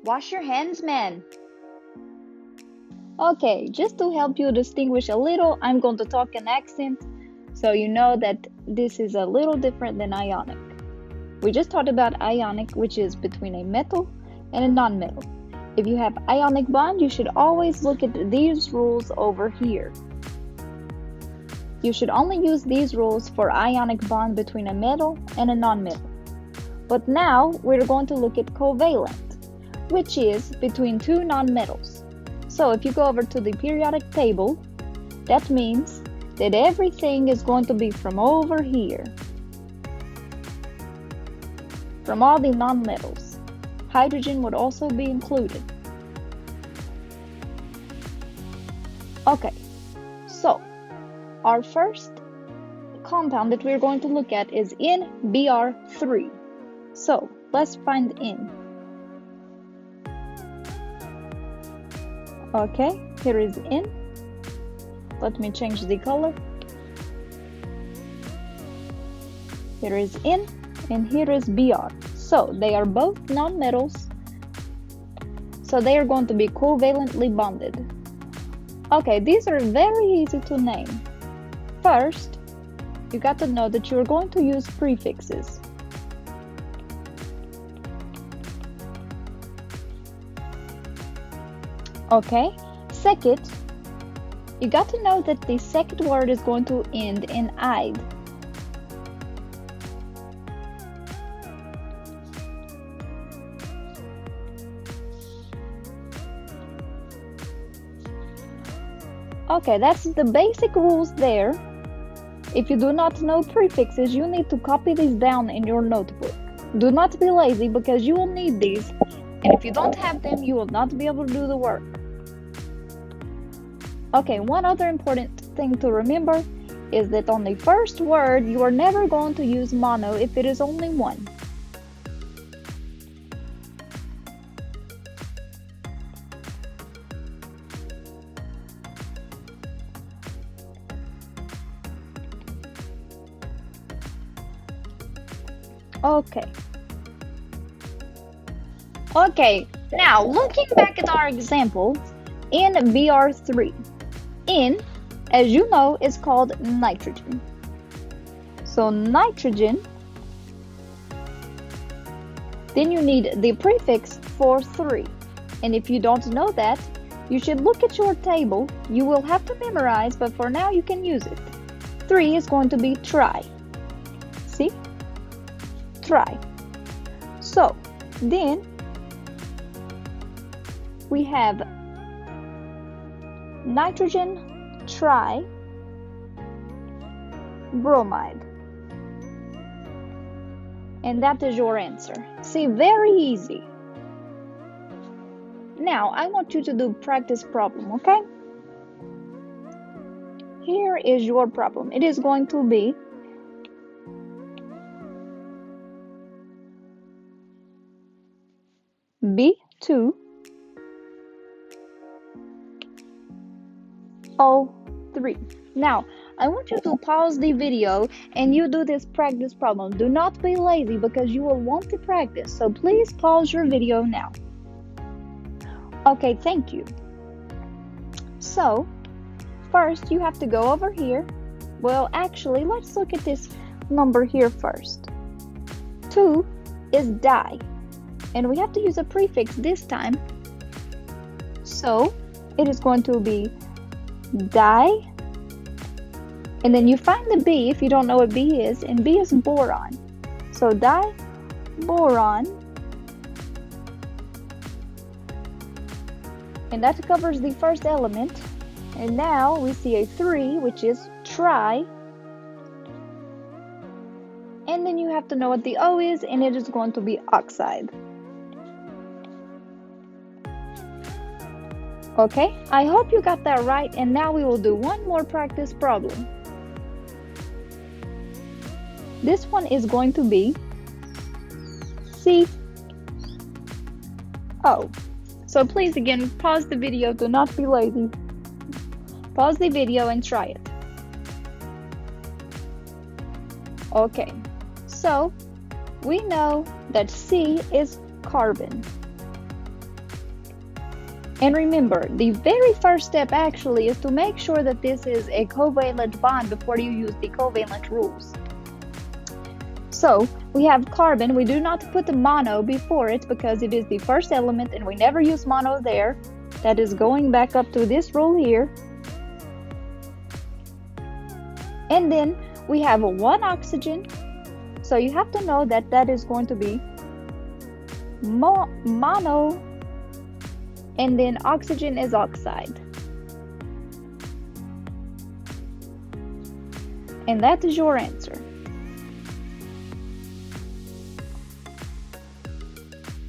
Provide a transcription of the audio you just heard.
Wash your hands, man. Okay, just to help you distinguish a little, I'm going to talk in accent so you know that this is a little different than ionic. We just talked about ionic, which is between a metal and a non-metal. If you have ionic bond, you should always look at these rules over here. You should only use these rules for ionic bond between a metal and a non-metal. But now we're going to look at covalent, which is between two non-metals. So if you go over to the periodic table, that means that everything is going to be from over here. From all the non-metals. Hydrogen would also be included. Okay, so our first compound that we're going to look at is NBr3. So let's find N. Okay, here is N. Let me change the color. Here is N and here is Br. So they are both nonmetals. So they are going to be covalently bonded. Okay, these are very easy to name. First, you got to know that you're going to use prefixes. Okay, second, you got to know that the second word is going to end in "ide". Okay, that's the basic rules there. If you do not know prefixes, you need to copy these down in your notebook. Do not be lazy because you will need these, and if you don't have them, you will not be able to do the work. Okay, one other important thing to remember is that on the first word, you are never going to use mono if it is only one. Okay, now looking back at our example, NBr3. N, as you know, is called nitrogen. So nitrogen, then you need the prefix for 3. And if you don't know that, you should look at your table. You will have to memorize, but for now you can use it. 3 is going to be tri. See? Tri. So, then we have nitrogen tri bromide. And that is your answer. See, very easy. Now, I want you to do practice problem, okay? Here is your problem. It is going to be B2O3. Now, I want you to pause the video and you do this practice problem. Do not be lazy because you will want to practice. So please pause your video now. Okay, thank you. So, first you have to go over here. Well, actually, let's look at this number here first. 2 is di. And we have to use a prefix this time. So, it is going to be di. And then you find the B if you don't know what B is. And B is boron. So, di-boron. And that covers the first element. And now we see a 3, which is tri. And then you have to know what the O is, and it is going to be oxide. Okay, I hope you got that right, and now we will do one more practice problem. This one is going to be CO. So please again, pause the video, do not be lazy. Pause the video and try it. Okay, So we know that C is carbon. And remember, the very first step actually is to make sure that this is a covalent bond before you use the covalent rules. So we have carbon. We do not put the mono before it because it is the first element and we never use mono there. That is going back up to this rule here. And then we have one oxygen. So you have to know that that is going to be mono, and then oxygen is oxide. And that is your answer.